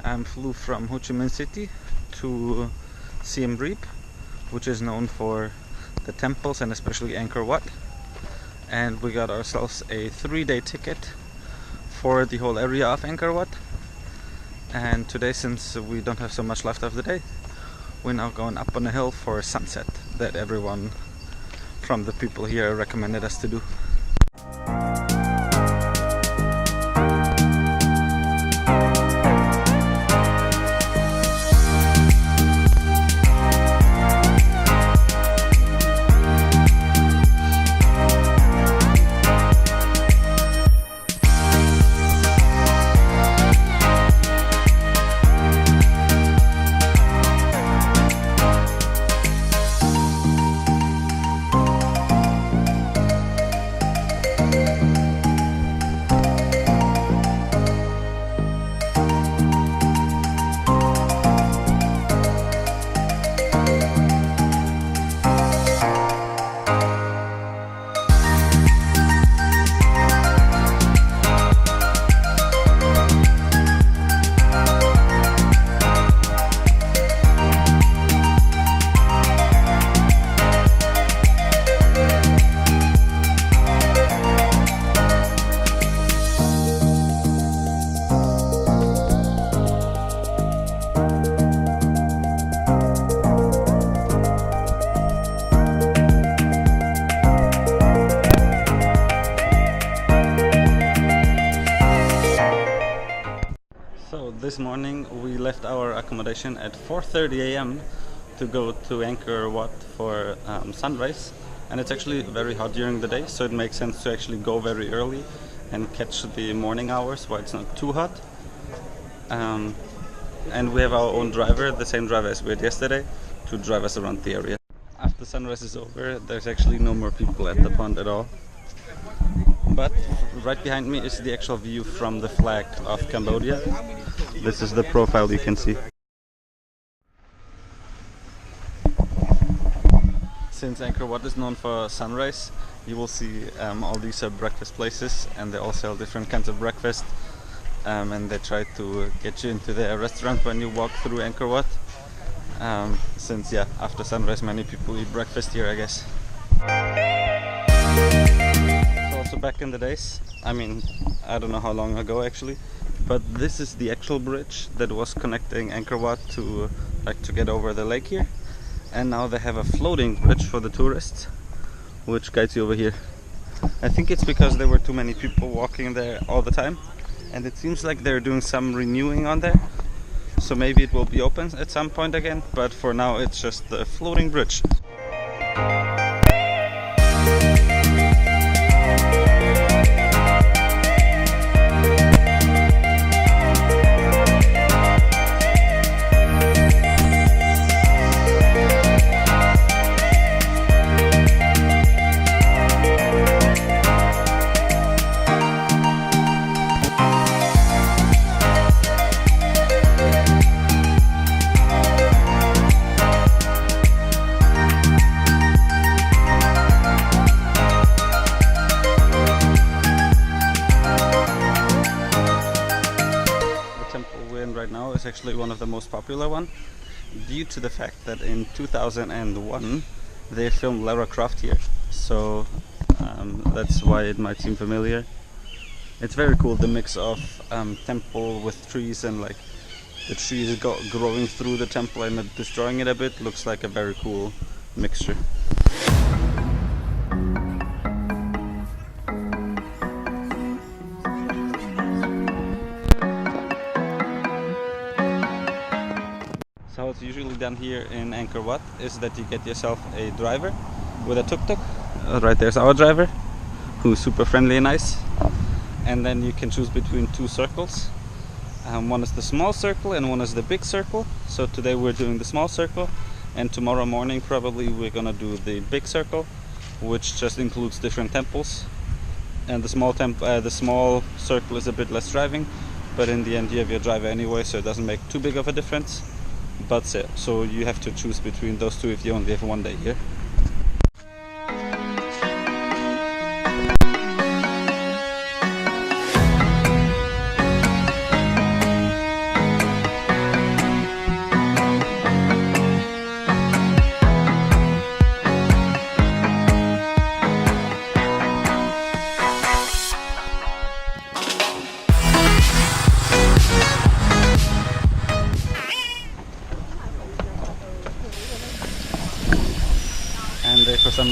I flew from Ho Chi Minh City to Siem Reap, which is known for the temples and especially Angkor Wat. And we got ourselves a 3-day ticket for the whole area of Angkor Wat. And today, since we don't have so much left of the day, we're now going up on a hill for sunset that everyone from the people here recommended us to do. So this morning we left our accommodation at 4:30 a.m. to go to Angkor Wat for sunrise, and it's actually very hot during the day, so it makes sense to actually go very early and catch the morning hours while it's not too hot. And we have our own driver, the same driver as we had yesterday, to drive us around the area. After sunrise is over, there's actually no more people at the pond at all. But right behind me is the actual view from the flag of Cambodia. This is the profile you can see. Since Angkor Wat is known for sunrise, you will see all these breakfast places, and they all sell different kinds of breakfast. And they try to get you into their restaurant when you walk through Angkor Wat. Since after sunrise many people eat breakfast here, I guess. Also back in the days, I mean, I don't know how long ago actually, but this is the actual bridge that was connecting Angkor Wat to get over the lake here. And now they have a floating bridge for the tourists, which guides you over here. I think it's because there were too many people walking there all the time, and it seems like they're doing some renewing on there, so maybe it will be open at some point again, but for now it's just the floating bridge. Right now is actually one of the most popular one, due to the fact that in 2001 they filmed Lara Croft here, so that's why it might seem familiar. It's very cool, the mix of temple with trees, and like the trees growing through the temple and destroying it a bit. Looks like a very cool mixture. So how it's usually done here in Angkor Wat is that you get yourself a driver with a tuk-tuk. Right there's our driver, who's super friendly and nice. And then you can choose between two circles. One is the small circle and one is the big circle. So today we're doing the small circle, and tomorrow morning probably we're gonna do the big circle, which just includes different temples. And the small circle is a bit less driving, but in the end you have your driver anyway, so it doesn't make too big of a difference. But so you have to choose between those two if you only have one day here.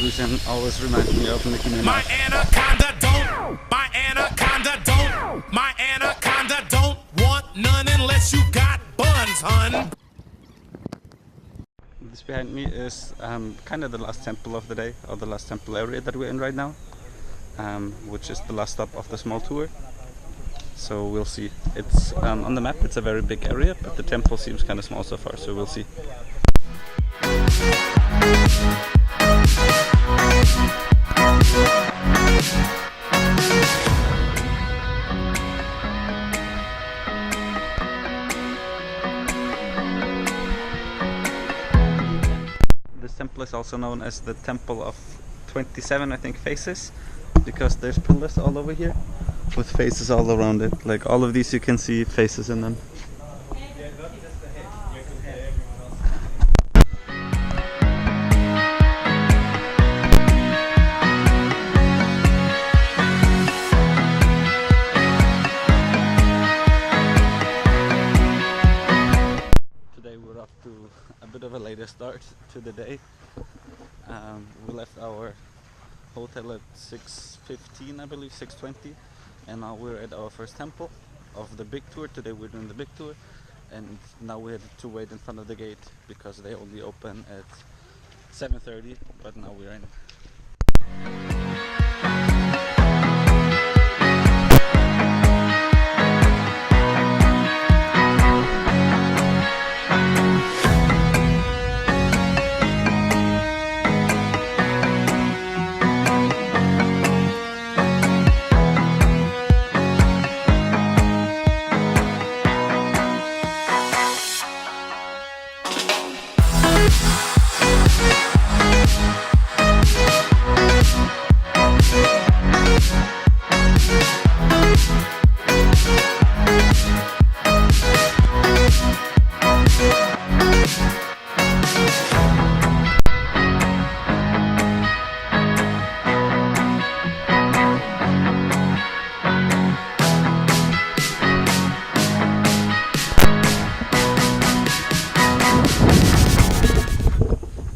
illusion always reminds me of Nicki Minaj. My anaconda don't want none unless you got buns, hun. This behind me is kind of the last temple of the day, or the last temple area that we're in right now, which is the last stop of the small tour. So we'll see. It's on the map, it's a very big area, but the temple seems kind of small so far, so we'll see. This temple is also known as the Temple of 27, I think, faces, because there's pillars all over here with faces all around it. Like all of these, you can see faces in them. Today we're off to a bit of a later start to the day. We left our hotel at 6:15, I believe, 6:20, and now we're at our first temple of the big tour. Today we're doing the big tour, and now we had to wait in front of the gate because they only open at 7:30, but now we're in.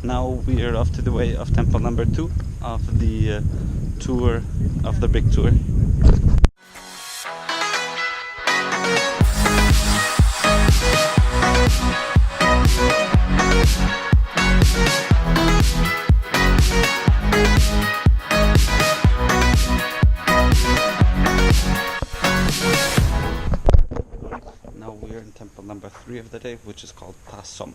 Now we are off to the way of temple number 2 of the tour of the big tour. Now we are in temple number 3 of the day, which is called Ta Som.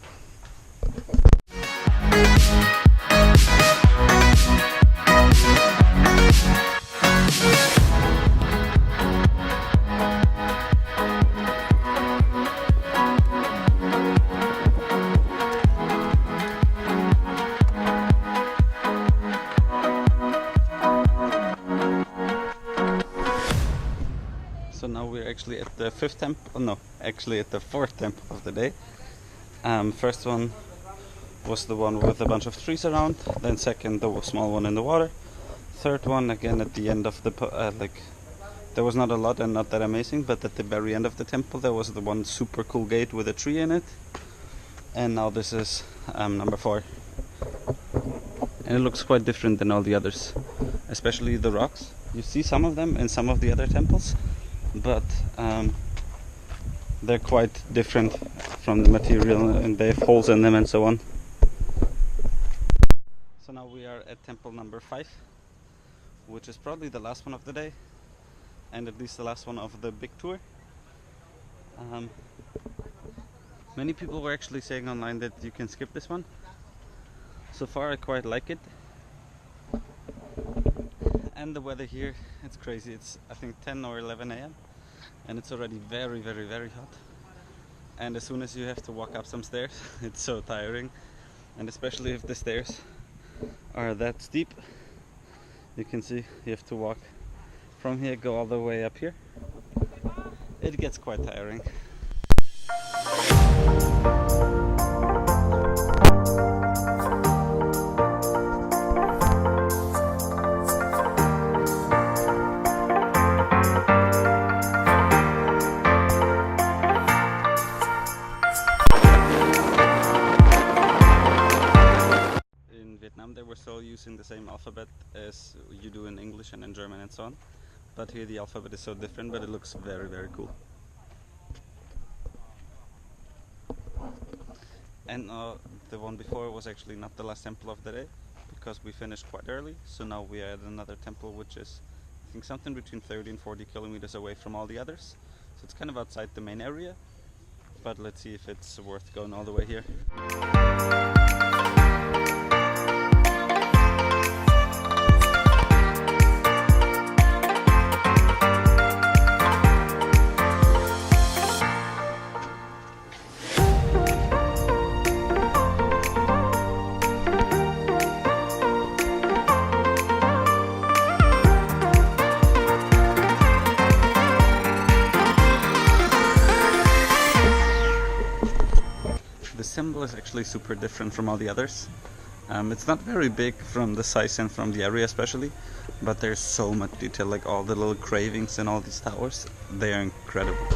So now we're actually at the fifth temple, oh no, actually at the fourth temple of the day. First one was the one with a bunch of trees around, then second the small one in the water, third one again at the end of the, there was not a lot and not that amazing, but at the very end of the temple there was the one super cool gate with a tree in it, and now this is number 4. And it looks quite different than all the others, especially the rocks. You see some of them in some of the other temples, but they're quite different from the material, and they have holes in them and so on. So now we are at temple number 5, which is probably the last one of the day, and at least the last one of the big tour. Many people were actually saying online that you can skip this one. So far I quite like it. And the weather here, it's crazy. It's I think 10 or 11 a.m. and it's already very, very, very hot. And as soon as you have to walk up some stairs, it's so tiring. And especially if the stairs are that steep, you can see you have to walk from here, go all the way up here. It gets quite tiring. They were so all using the same alphabet as you do in English and in German and so on. But here the alphabet is so different, but it looks very, very cool. And the one before was actually not the last temple of the day, because we finished quite early. So now we are at another temple, which is, I think, something between 30 and 40 kilometers away from all the others. So it's kind of outside the main area, but let's see if it's worth going all the way here. The symbol is actually super different from all the others. It's not very big from the size and from the area especially, but there's so much detail, like all the little cravings and all these towers. They are incredible.